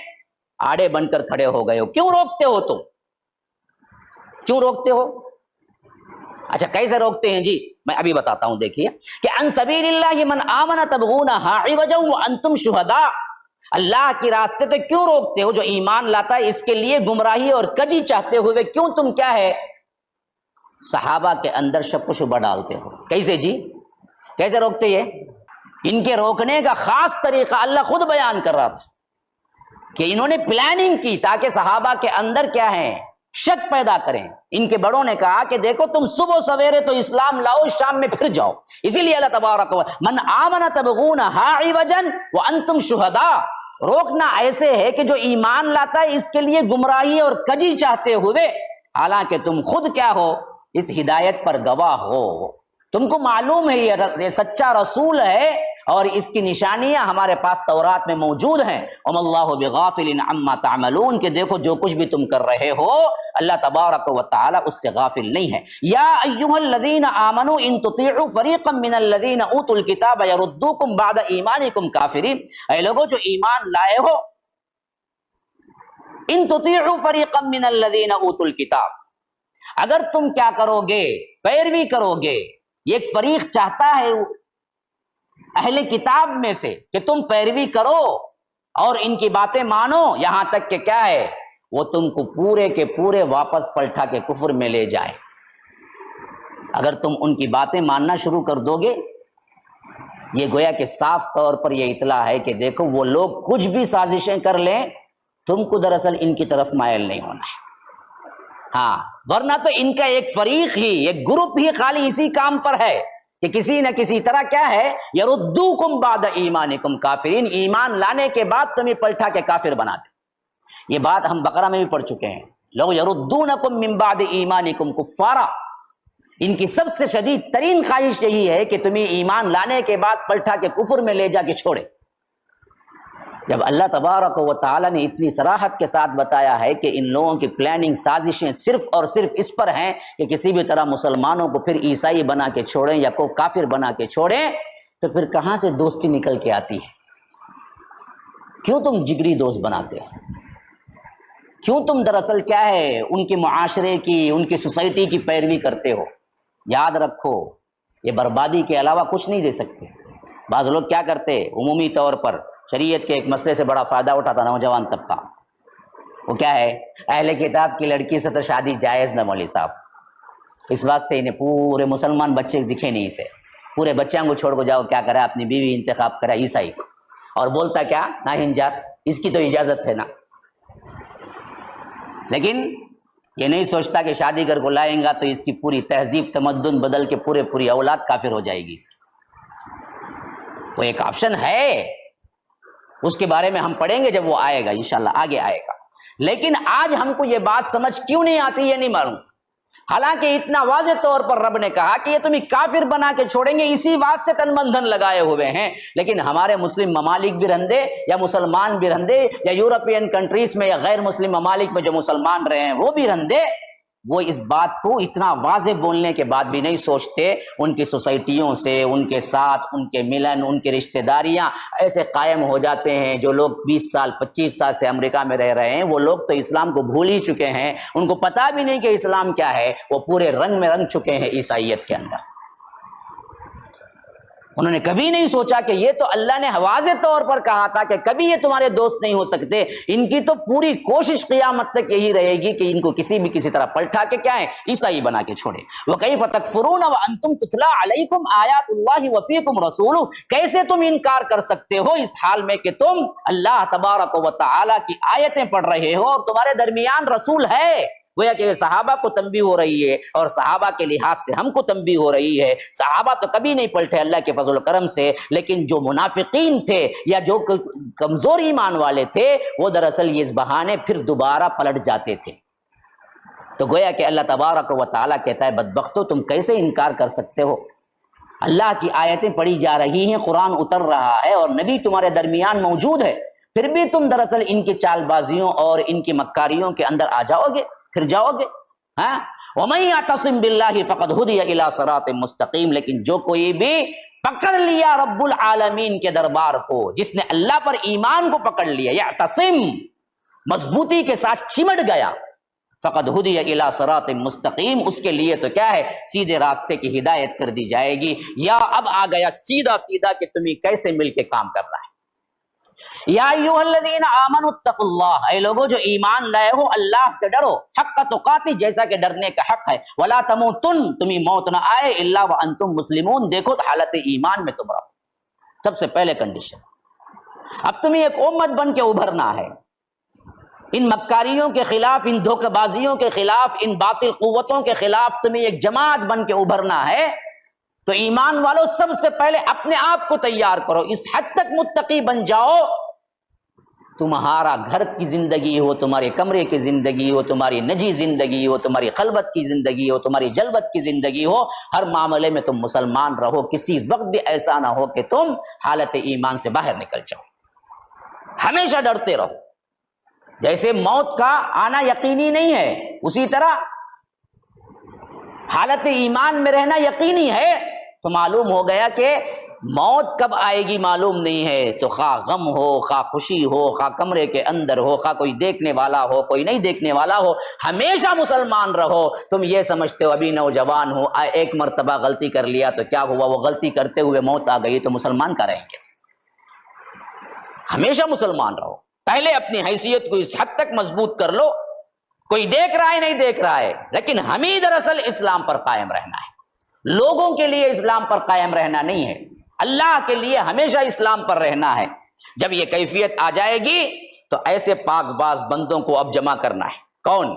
آڑے بن کر کھڑے ہو گئے ہو، کیوں روکتے ہو، تم کیوں روکتے ہو؟ اچھا کیسے روکتے ہیں جی؟ میں ابھی بتاتا ہوں، دیکھیے کہ ان سبیل اللہ من آمن تبغونها عوجا وانتم شہداء، اللہ کی راستے تو کیوں روکتے ہو؟ جو ایمان لاتا ہے اس کے لیے گمراہی اور کجی چاہتے ہوئے کیوں تم کیا ہے صحابہ کے اندر شک و شبہ ڈالتے ہو؟ کیسے جی، کیسے روکتے؟ یہ ان کے روکنے کا خاص طریقہ اللہ خود بیان کر رہا تھا کہ انہوں نے پلاننگ کی تاکہ صحابہ کے اندر کیا ہے شک پیدا کریں۔ ان کے بڑوں نے کہا کہ دیکھو تم صبح سویرے تو اسلام لاؤ، شام میں پھر جاؤ، اسی لیے اللہ تبارک و من آمن تبغونها عوجا وانتم شہداء، روکنا ایسے ہے کہ جو ایمان لاتا ہے اس کے لیے گمراہی اور کجی چاہتے ہوئے، حالانکہ تم خود کیا ہو اس ہدایت پر گواہ ہو، تم کو معلوم ہے یہ سچا رسول ہے اور اس کی نشانیاں ہمارے پاس تورات میں موجود ہیں۔ وما اللہ بغافل عما تعملون، کہ دیکھو جو کچھ بھی تم کر رہے ہو اللہ تبارک و تعالی اس سے غافل نہیں ہے۔ یا ایھا الذین آمنوا ان تطیعوا فریقا من الذین اوتوا الکتاب یردوکم بعد ایمانکم کافرین، اے لوگو جو ایمان لائے ہو، ان تطیعوا فریقا من الذین اوتوا الکتاب، اگر تم کیا کرو گے پیروی کرو گے، یہ ایک فریق چاہتا ہے اہل کتاب میں سے کہ تم پیروی کرو اور ان کی باتیں مانو، یہاں تک کہ کیا ہے وہ تم کو پورے کے پورے واپس پلٹا کے کفر میں لے جائے۔ اگر تم ان کی باتیں ماننا شروع کر دو گے، یہ گویا کہ صاف طور پر یہ اطلاع ہے کہ دیکھو وہ لوگ کچھ بھی سازشیں کر لیں تم کو دراصل ان کی طرف مائل نہیں ہونا ہے، ہاں، ورنہ تو ان کا ایک فریق ہی، ایک گروپ ہی خالی اسی کام پر ہے کہ کسی نہ کسی طرح کیا ہے یردوکم بعد ایمانکم کافرین، ایمان لانے کے بعد تمہیں پلٹا کے کافر بنا دے۔ یہ بات ہم بقرہ میں بھی پڑھ چکے ہیں، لوگ یردونکم من بعد ایمانکم کفارا، ان کی سب سے شدید ترین خواہش یہی ہے کہ تمہیں ایمان لانے کے بعد پلٹا کے کفر میں لے جا کے چھوڑے۔ جب اللہ تبارک و تعالی نے اتنی صراحت کے ساتھ بتایا ہے کہ ان لوگوں کی پلاننگ سازشیں صرف اور صرف اس پر ہیں کہ کسی بھی طرح مسلمانوں کو پھر عیسائی بنا کے چھوڑیں یا کو کافر بنا کے چھوڑیں، تو پھر کہاں سے دوستی نکل کے آتی ہے؟ کیوں تم جگری دوست بناتے ہو؟ کیوں تم دراصل کیا ہے ان کے معاشرے کی، ان کی سوسائٹی کی پیروی کرتے ہو؟ یاد رکھو یہ بربادی کے علاوہ کچھ نہیں دے سکتے۔ بعض لوگ کیا کرتے، عمومی طور پر شریعت کے ایک مسئلے سے بڑا فائدہ اٹھاتا نوجوان طبقہ، وہ کیا ہے اہل کتاب کی لڑکی سے تو شادی جائز نہ مولوی صاحب، اس واسطے انہیں پورے مسلمان بچے دکھے نہیں، اسے پورے بچوں کو چھوڑ کو جاؤ کیا کرا اپنی بیوی انتخاب کرا عیسائی کو، اور بولتا کیا نہ ہنجاب، اس کی تو اجازت ہے نا، لیکن یہ نہیں سوچتا کہ شادی کر کو لائیں گا تو اس کی پوری تہذیب تمدن بدل کے پوری اولاد کافر ہو جائے گی اس کی۔ وہ ایک آپشن ہے، اس کے بارے میں ہم پڑھیں گے جب وہ آئے گا انشاءاللہ، آگے آئے گا۔ لیکن آج ہم کو یہ بات سمجھ کیوں نہیں آتی یہ نہیں معلوم، حالانکہ اتنا واضح طور پر رب نے کہا کہ یہ تمہیں کافر بنا کے چھوڑیں گے، اسی واسطے تن من دھن لگائے ہوئے ہیں، لیکن ہمارے مسلم ممالک بھی رہندے یا مسلمان بھی رہندے یا یورپین کنٹریز میں یا غیر مسلم ممالک میں جو مسلمان رہے ہیں وہ بھی رہندے، وہ اس بات کو اتنا واضح بولنے کے بعد بھی نہیں سوچتے، ان کی سوسائٹیوں سے ان کے ساتھ ان کے ملن، ان کے رشتہ داریاں ایسے قائم ہو جاتے ہیں۔ جو لوگ 20 سال 25 سال سے امریکہ میں رہ رہے ہیں وہ لوگ تو اسلام کو بھول ہی چکے ہیں، ان کو پتہ بھی نہیں کہ اسلام کیا ہے، وہ پورے رنگ میں رنگ چکے ہیں عیسائیت کے اندر۔ انہوں نے کبھی نہیں سوچا کہ یہ تو اللہ نے واضح طور پر کہا تھا کہ کبھی یہ تمہارے دوست نہیں ہو سکتے، ان کی تو پوری کوشش قیامت تک یہی رہے گی کہ ان کو کسی طرح پلٹا کے کیا ہے عیسائی بنا کے چھوڑے۔ وَكَيْفَ تَكْفُرُونَ وَأَنْتُمْ تُتْلَىٰ عَلَيْكُمْ آيَاتُ اللَّهِ وَفِيكُمْ رَسُولُهُ، کیسے تم انکار کر سکتے ہو اس حال میں کہ تم اللہ تبارک و تعالیٰ کی آیتیں پڑھ رہے ہو اور تمہارے درمیان رسول ہے۔ گویا کہ صحابہ کو تنبیہ ہو رہی ہے اور صحابہ کے لحاظ سے ہم کو تنبیہ ہو رہی ہے۔ صحابہ تو کبھی نہیں پلٹے اللہ کے فضل و کرم سے، لیکن جو منافقین تھے یا جو کمزور ایمان والے تھے وہ دراصل یہ اس بہانے پھر دوبارہ پلٹ جاتے تھے۔ تو گویا کہ اللہ تبارک و تعالیٰ کہتا ہے بدبختو تم کیسے انکار کر سکتے ہو؟ اللہ کی آیتیں پڑھی جا رہی ہیں، قرآن اتر رہا ہے اور نبی تمہارے درمیان موجود ہے، پھر بھی تم دراصل ان کی چال بازیوں اور ان کی مکاریوں کے اندر آ جاؤ گے، پھر جاؤ گے۔ ہاں وَمَن يَعْتَصِم بِاللَّهِ فَقَدْ هُدِيَ إِلَىٰ صِرَاطٍ مُسْتَقِيمٍ، لیکن جو کوئی بھی پکڑ لیا رب العالمین کے دربار کو، جس نے اللہ پر ایمان کو پکڑ لیا، یعتصم مضبوطی کے ساتھ چمٹ گیا، فقد ہدی الی صراط مستقیم، اس کے لیے تو کیا ہے سیدھے راستے کی ہدایت کر دی جائے گی۔ یا اب آ گیا سیدھا سیدھا کہ تمہیں کیسے مل کے کام کرنا ہے۔ یا ایھا الذین آمنوا اتقوا اللہ، اے لوگوں جو ایمان لائے ہو اللہ سے ڈرو، حق تقاتی جیسا کہ ڈرنے کا حق ہے، ولا تموتن تمہیں موت نہ آئے الا وانتم مسلمون، دیکھو تو حالت ایمان میں تم رہو، سب سے پہلے کنڈیشن۔ اب تمہیں ایک امت بن کے ابھرنا ہے، ان مکاریوں کے خلاف، ان دھوکہ بازیوں کے خلاف، ان باطل قوتوں کے خلاف تمہیں ایک جماعت بن کے ابھرنا ہے۔ تو ایمان والو سب سے پہلے اپنے آپ کو تیار کرو، اس حد تک متقی بن جاؤ، تمہارا گھر کی زندگی ہو، تمہارے کمرے کی زندگی ہو، تمہاری نجی زندگی ہو، تمہاری خلوت کی زندگی ہو، تمہاری جلوت کی زندگی ہو، ہر معاملے میں تم مسلمان رہو، کسی وقت بھی ایسا نہ ہو کہ تم حالت ایمان سے باہر نکل جاؤ، ہمیشہ ڈرتے رہو۔ جیسے موت کا آنا یقینی نہیں ہے، اسی طرح حالت ایمان میں رہنا یقینی ہے۔ تو معلوم ہو گیا کہ موت کب آئے گی معلوم نہیں ہے، تو خواہ غم ہو، خواہ خوشی ہو، خواہ کمرے کے اندر ہو، خواہ کوئی دیکھنے والا ہو، کوئی نہیں دیکھنے والا ہو، ہمیشہ مسلمان رہو۔ تم یہ سمجھتے ہو ابھی نوجوان ہو، ایک مرتبہ غلطی کر لیا تو کیا ہوا، وہ غلطی کرتے ہوئے موت آ گئی تو مسلمان کا رہیں گے؟ ہمیشہ مسلمان رہو، پہلے اپنی حیثیت کو اس حد تک مضبوط کر لو، کوئی دیکھ رہا ہے نہیں دیکھ رہا ہے، لیکن ہمیں دراصل اسلام پر قائم رہنا ہے، لوگوں کے لیے اسلام پر قائم رہنا نہیں ہے، اللہ کے لیے ہمیشہ اسلام پر رہنا ہے۔ جب یہ کیفیت آ جائے گی تو ایسے پاک باز بندوں کو اب جمع کرنا ہے۔ کون؟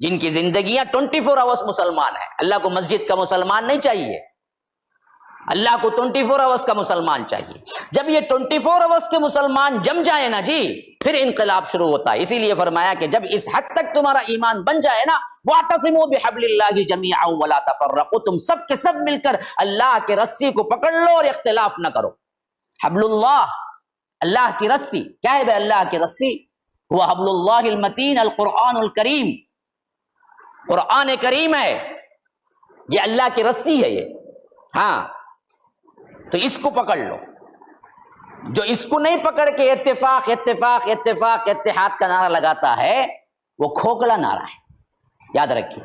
جن کی زندگیاں 24 آورس مسلمان ہیں۔ اللہ کو مسجد کا مسلمان نہیں چاہیے، اللہ کو 24 آورس کا مسلمان چاہیے۔ جب یہ 24 آورس کے مسلمان جم جائیں نا جی، پھر انقلاب شروع ہوتا ہے۔ اسی لیے فرمایا کہ جب اس حد تک تمہارا ایمان بن جائے نا، وَاعْتَصِمُوا بِحَبْلِ اللَّهِ جَمِيعًا وَلَا تَفَرَّقُوا، تم سب کے سب مل کر اللہ کے رسی کو پکڑ لو اور اختلاف نہ کرو۔ حبل اللہ، اللہ کی رسی کیا ہے بھائی؟ اللہ کی رسی وہ حبل اللہ المتین القرآن الکریم، قرآن کریم ہے، یہ اللہ کی رسی ہے یہ۔ ہاں تو اس کو پکڑ لو۔ جو اس کو نہیں پکڑ کے اتفاق اتفاق اتفاق اتحاد کا نعرہ لگاتا ہے وہ کھوکھلا نعرہ ہے، یاد رکھیے۔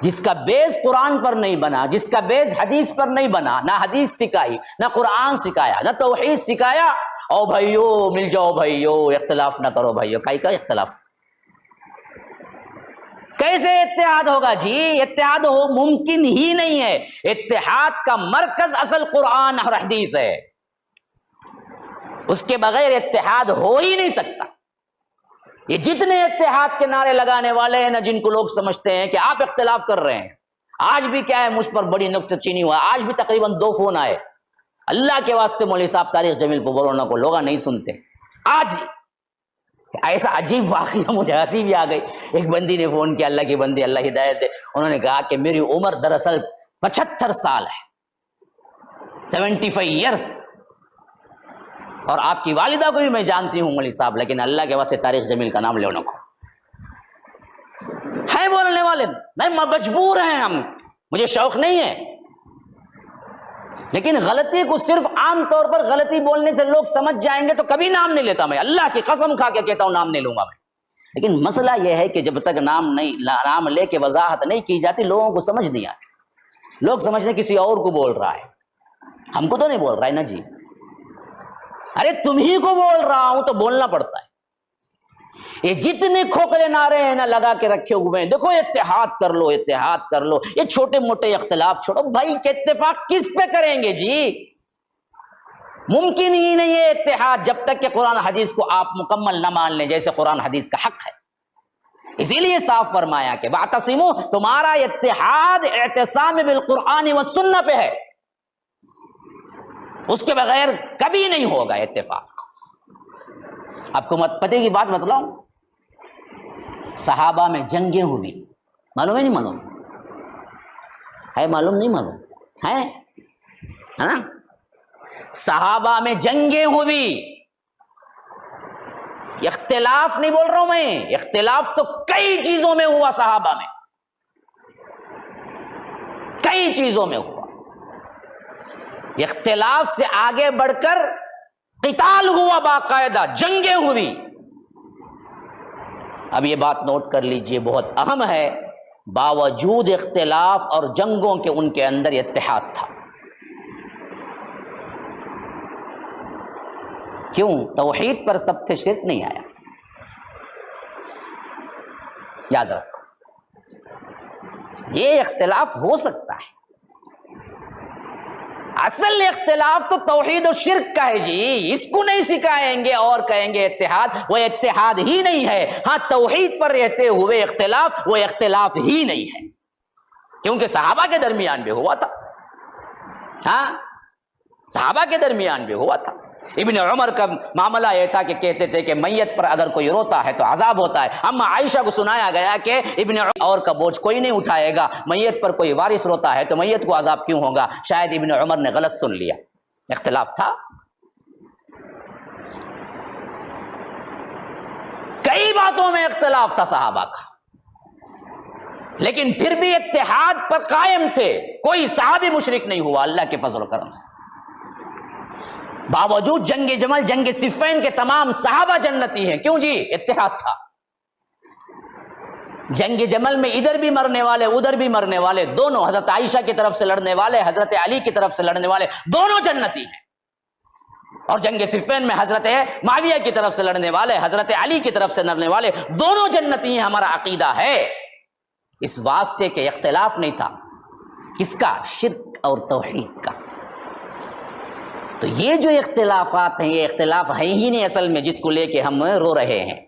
جس کا بیس قرآن پر نہیں بنا، جس کا بیس حدیث پر نہیں بنا، نہ حدیث سکھائی، نہ قرآن سکھایا، نہ توحید سکھایا، او بھائیو مل جاؤ، بھائیو اختلاف نہ کرو، بھائیو کائی کا اختلاف؟ کیسے اتحاد ہوگا جی؟ اتحاد ہو ممکن ہی نہیں ہے۔ اتحاد کا مرکز اصل قرآن اور حدیث ہے، اس کے بغیر اتحاد ہو ہی نہیں سکتا۔ یہ جتنے اتحاد کے نعرے لگانے والے ہیں نا، جن کو لوگ سمجھتے ہیں کہ آپ اختلاف کر رہے ہیں، آج بھی کیا ہے مجھ پر بڑی نکتہ چینی ہوا، آج بھی تقریباً 2 فون آئے، اللہ کے واسطے مولوی صاحب تاریخ جمیل پہ بولو نہ کو، لوگ نہیں سنتے۔ آج ایسا عجیب واقعہ مجھے ہنسی بھی آ گئی۔ ایک بندی نے فون کیا، اللہ کی بندی اللہ ہدایت دے، انہوں نے کہا کہ میری عمر دراصل 75 سال ہے، 75 ایئرس، اور آپ کی والدہ کو بھی میں جانتی ہوں مولوی صاحب، لیکن اللہ کے واسطے تاریخ جمیل کا نام لے نہ کو۔ ہے بولنے والے نہیں، مجبور ہیں ہم، مجھے شوق نہیں ہے، لیکن غلطی کو صرف عام طور پر غلطی بولنے سے لوگ سمجھ جائیں گے تو کبھی نام نہیں لیتا میں، اللہ کی قسم کھا کے کہتا ہوں نام نہیں لوں گا میں۔ لیکن مسئلہ یہ ہے کہ جب تک نام لے کے وضاحت نہیں کی جاتی، لوگوں کو سمجھ نہیں آتی، لوگ سمجھتے کسی اور کو بول رہا ہے۔ ہم کو تو نہیں بول رہا ہے نا جی، ارے تم ہی کو بول رہا ہوں تو بولنا پڑتا ہے۔ یہ جتنے کھوکھلے نعرے ہیں نا لگا کے رکھے ہوئے ہیں، دیکھو اتحاد کر لو، اتحاد کر لو، یہ چھوٹے موٹے اختلاف چھوڑو بھائی، کہ اتفاق کس پہ کریں گے جی؟ ممکن ہی نہیں ہے اتحاد جب تک کہ قرآن حدیث کو آپ مکمل نہ مان لیں جیسے قرآن حدیث کا حق ہے۔ اسی لیے صاف فرمایا کہ واعتصموا، تمہارا اتحاد اعتصام بالقرآن والسنہ پہ ہے، اس کے بغیر کبھی نہیں ہوگا اتفاق۔ آپ کو پتے کی بات بتلاؤں، صحابہ میں جنگیں ہوئی، معلوم ہے نہیں معلوم ہے؟ معلوم نہیں معلوم ہے نا؟ صحابہ میں جنگیں ہوئی، اختلاف نہیں بول رہا ہوں میں، اختلاف تو کئی چیزوں میں ہوا، صحابہ میں کئی چیزوں میں ہوا، اختلاف سے آگے بڑھ کر قتال ہوا، باقاعدہ جنگیں ہوئی۔ اب یہ بات نوٹ کر لیجئے، بہت اہم ہے، باوجود اختلاف اور جنگوں کے ان کے اندر اتحاد تھا۔ کیوں؟ توحید پر سب سے شرک نہیں آیا، یاد رکھو، یہ اختلاف ہو سکتا ہے، اصل اختلاف تو توحید و شرک کا ہے جی، اس کو نہیں سکھائیں گے اور کہیں گے اتحاد، وہ اتحاد ہی نہیں ہے۔ ہاں توحید پر رہتے ہوئے اختلاف، وہ اختلاف ہی نہیں ہے، کیونکہ صحابہ کے درمیان بھی ہوا تھا، ہاں صحابہ کے درمیان بھی ہوا تھا۔ ابن عمر کا معاملہ یہ تھا کہ کہتے تھے کہ میت پر اگر کوئی روتا ہے تو عذاب ہوتا ہے، اما عائشہ کو سنایا گیا کہ ابن عمر کا بوجھ کوئی نہیں اٹھائے گا، میت پر کوئی وارث روتا ہے تو میت کو عذاب کیوں ہوگا؟ شاید ابن عمر نے غلط سن لیا، اختلاف تھا، کئی باتوں میں اختلاف تھا صحابہ کا، لیکن پھر بھی اتحاد پر قائم تھے، کوئی صحابی مشرک نہیں ہوا اللہ کے فضل و کرم سے۔ باوجود جنگ جمل، جنگ صفین کے تمام صحابہ جنتی ہیں، کیوں جی؟ اتحاد تھا۔ جنگ جمل میں ادھر بھی مرنے والے ادھر بھی مرنے والے دونوں، حضرت عائشہ کی طرف سے لڑنے والے حضرت علی کی طرف سے لڑنے والے دونوں جنتی ہیں، اور جنگ صفین میں حضرت معاویہ کی طرف سے لڑنے والے حضرت علی کی طرف سے لڑنے والے دونوں جنتی ہیں، ہمارا عقیدہ ہے۔ اس واسطے کے اختلاف نہیں تھا، کس کا؟ شرک اور توحید کا۔ تو یہ جو اختلافات ہیں، یہ اختلاف ہیں ہی نہیں اصل میں، جس کو لے کے ہم رو رہے ہیں،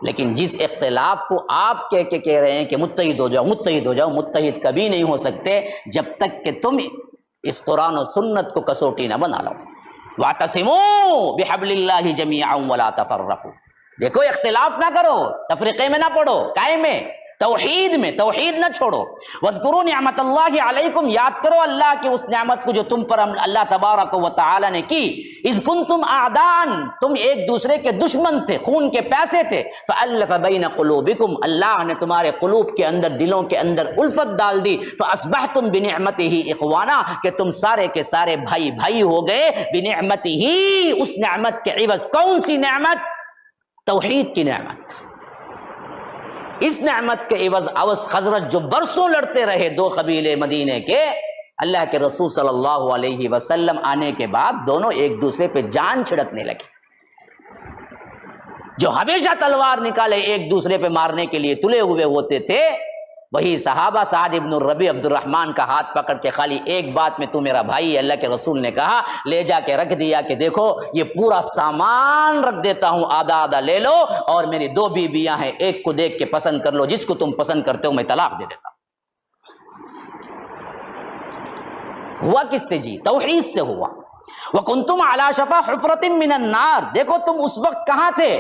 لیکن جس اختلاف کو آپ کہہ رہے ہیں کہ متحد ہو جاؤ، متحد ہو جاؤ، متحد کبھی نہیں ہو سکتے جب تک کہ تم اس قرآن و سنت کو کسوٹی نہ بنا لو۔ واعتصموا بحبل اللہ جمیعا ولا تفرقوا، دیکھو اختلاف نہ کرو، تفریقے میں نہ پڑو، قائم میں توحید میں، توحید نہ چھوڑو۔ واذکروا نعمت اللہ علیکم، یاد کرو اللہ کی اس نعمت کو جو تم پر اللہ تبارک و تعالی نے کی۔ اذ کنتم اعداء، تم ایک دوسرے کے دشمن تھے، خون کے پیاسے تھے، فالف بین قلوبکم، اللہ نے تمہارے قلوب کے اندر، دلوں کے اندر الفت ڈال دی، فاصبحتم بنعمتہ اخوانا، کہ تم سارے کے سارے بھائی بھائی ہو گئے، بنعمتہ، اس نعمت کے عوض۔ کون سی نعمت؟ توحید کی نعمت۔ اس نعمت کے عوض اوس خزرج جو برسوں لڑتے رہے، دو قبیلے مدینے کے، اللہ کے رسول صلی اللہ علیہ وسلم آنے کے بعد دونوں ایک دوسرے پہ جان چھڑکنے لگے، جو ہمیشہ تلوار نکالے ایک دوسرے پہ مارنے کے لیے تلے ہوئے ہوتے تھے، وہی صحابہ سعد ابن الربیع عبد الرحمن کا ہاتھ پکڑ کے خالی ایک بات میں تو میرا بھائی ہے، اللہ کے رسول نے کہا، لے جا کے رکھ دیا کہ دیکھو یہ پورا سامان رکھ دیتا ہوں، آدھا آدھا لے لو، اور میری دو بیویاں ہیں، ایک کو دیکھ کے پسند کر لو، جس کو تم پسند کرتے ہو میں طلاق دے دیتا ہوں۔ ہوا کس سے جی؟ توحید سے ہوا۔ وَكُنْتُمْ عَلَى شَفَا حُفْرَةٍ مِّنَ النَّارِ، دیکھو تم اس وقت کہاں تھے؟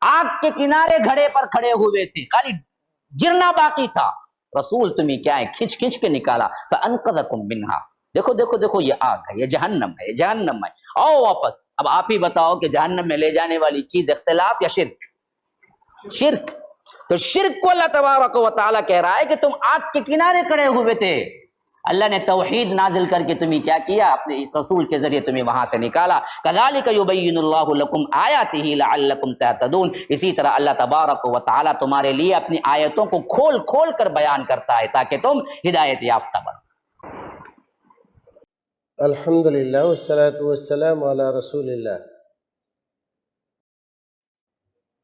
آگ کے کنارے گھڑے پر کھڑے ہوئے تھے، خالی گرنا باقی تھا، رسول تمہیں کیا ہے کھنچ کھنچ کے نکالا، فَأَنْقَذَكُمْ مِنْهَا، دیکھو دیکھو دیکھو یہ آگ ہے، یہ جہنم ہے، یہ جہنم ہے، آؤ واپس۔ اب آپ ہی بتاؤ کہ جہنم میں لے جانے والی چیز اختلاف یا شرک؟ شرک۔ تو شرک کو اللہ تبارک و تعالیٰ کہہ رہا ہے کہ تم آگ کے کنارے کھڑے ہوئے تھے، اللہ نے توحید نازل کر کے تمہیں کیا کیا؟ اپنے اس رسول کے ذریعے تمہیں وہاں سے نکالا۔ کذالک یبین اللہ لکم آیاتہ لعلکم تہتدون، اسی طرح اللہ تبارک و تعالیٰ تمہارے لیے اپنی آیتوں کو کھول کھول کر بیان کرتا ہے تاکہ تم ہدایت یافتہ بنو۔ الحمدللہ والصلاۃ والسلام علی رسول اللہ۔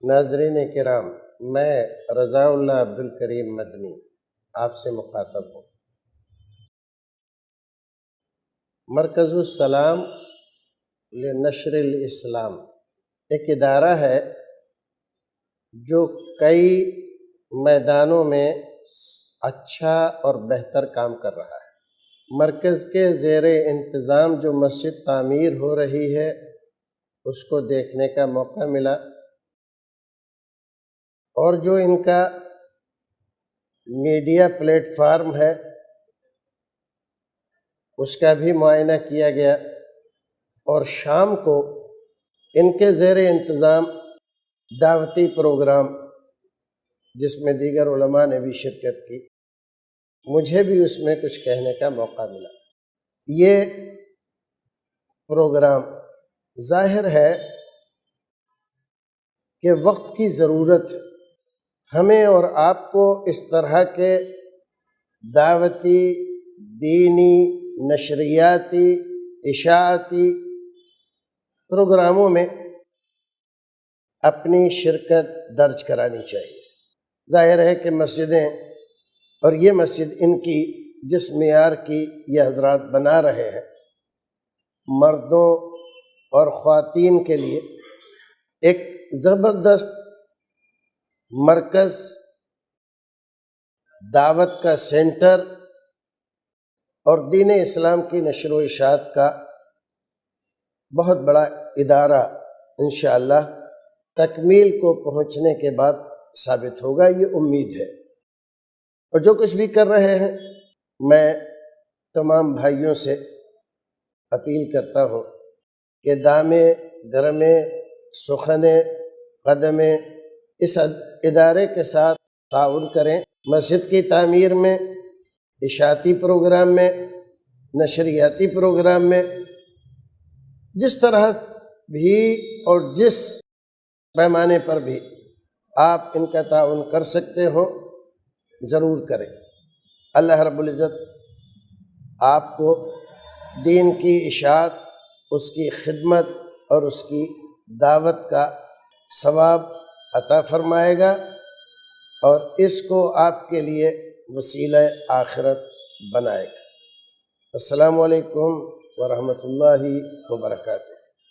ناظرین کرام، میں رضا اللہ عبدالکریم مدنی آپ سے مخاطب ہوں۔ مرکز السلام لنشر الاسلام ایک ادارہ ہے جو کئی میدانوں میں اچھا اور بہتر کام کر رہا ہے۔ مرکز کے زیر انتظام جو مسجد تعمیر ہو رہی ہے اس کو دیکھنے کا موقع ملا، اور جو ان کا میڈیا پلیٹ فارم ہے اس کا بھی معائنہ کیا گیا، اور شام کو ان کے زیر انتظام دعوتی پروگرام جس میں دیگر علماء نے بھی شرکت کی، مجھے بھی اس میں کچھ کہنے کا موقع ملا۔ یہ پروگرام ظاہر ہے کہ وقت کی ضرورت ہے، ہمیں اور آپ کو اس طرح کے دعوتی، دینی، نشریاتی، اشاعتی پروگراموں میں اپنی شرکت درج کرانی چاہیے۔ ظاہر ہے کہ مسجدیں اور یہ مسجد ان کی جس معیار کی یہ حضرات بنا رہے ہیں، مردوں اور خواتین کے لیے ایک زبردست مرکز، دعوت کا سینٹر اور دین اسلام کی نشر و اشاعت کا بہت بڑا ادارہ انشاءاللہ تکمیل کو پہنچنے کے بعد ثابت ہوگا، یہ امید ہے۔ اور جو کچھ بھی کر رہے ہیں، میں تمام بھائیوں سے اپیل کرتا ہوں کہ دامے درمے سخنے قدمے اس ادارے کے ساتھ تعاون کریں، مسجد کی تعمیر میں، اشاعتی پروگرام میں، نشریاتی پروگرام میں، جس طرح بھی اور جس پیمانے پر بھی آپ ان کا تعاون کر سکتے ہو ضرور کریں۔ اللہ رب العزت آپ کو دین کی اشاعت، اس کی خدمت اور اس کی دعوت کا ثواب عطا فرمائے گا، اور اس کو آپ کے لیے وسیلہ آخرت بنائے گا۔ السلام علیکم ورحمۃ اللہ وبرکاتہ۔